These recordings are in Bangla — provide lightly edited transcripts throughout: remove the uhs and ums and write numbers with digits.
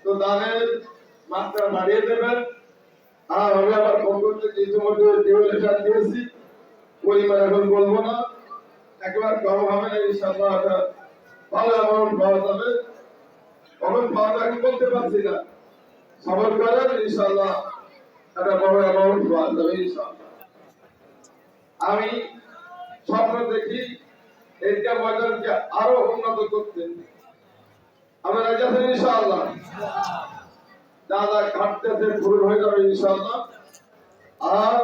তো দানের মাত্রা বাড়িয়ে দেবেন। আর আমি আবার পক্ষ থেকে ইতিমধ্যে ডিভোলেশন দিয়েছি, পরিমাণ এখন বলবো না, একেবারে কম হবে না, ইনশাআল্লাহ একটা ভালো অ্যামাউন্ট পাওয়া যাবে। কখন পাওয়া যাবে বলতে পারছি না, সবর করেন, ইনশাআল্লাহ একটা বড় অ্যামাউন্ট পাওয়া যাবে ইনশাআল্লাহ। আমি স্বপ্ন দেখি এইটা ময়দানকে আরো উন্নত করতে। আমরা রাজি আছি ইনশাআল্লাহ, যা যা ঘাটতেছে পূরণ হয়ে যাবে ইনশাআল্লাহ। আর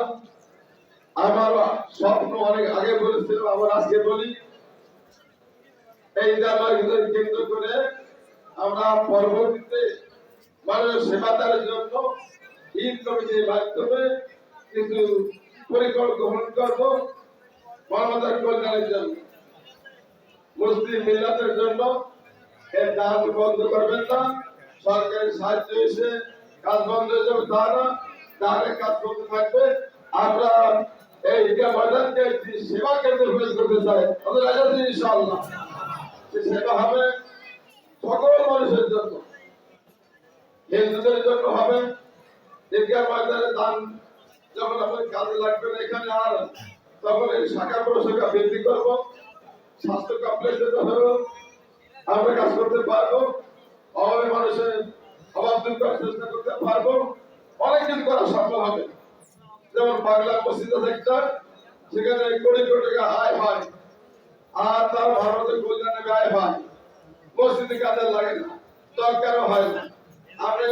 আমার স্বপ্ন অনেক আগে বলেছিলাম, আবার আজকে বলি, এই জায়গাকে কেন্দ্র করে আমরা পরবর্তীতে মানুষের সেবা দেওয়ার জন্য ঈদ কমিটির মাধ্যমে কিছু পরিকল্পনা গ্রহণ করব। মানবতার কল্যাণের জন্য, মুসলিম মিল্লাতের জন্য এর দান বন্ধ করবেন না। সরকারি সাহায্য এসে কাজ বন্ধ হয়ে যাবে তা না, তাহলে কাজ করতে থাকবে। আমরা এই ঈদগাহ ময়দানকে একটি সেবা কেন্দ্র পরিণত করতে চাই, আমাদের রাজি ইনশাআল্লাহ। সে সেবা হবে সকল মানুষের জন্য, হিন্দুদের জন্য হবে। ঈদগাহ ময়দানে দান যখন আমাদের কাজে লাগবে না এখানে, আর তখন এই শাখা প্রশাখা বৃদ্ধি করবো, স্বাস্থ্য কমপ্লেক্সের জন্য আমরা কাজ করতে পারবো, অভাবী মানুষের অভাব দূর করার চেষ্টা করতে পারবো, অনেক কিছু করা সম্ভব হবে। যেমন বাংলা মসজিদে একটা, সেখানে কোটি কোটি টাকা আয় হয়, আর তার ভারতের কল্যাণে ব্যয় হয়, মসজিদে কাজে লাগে না, দরকারও হয় না। আমরা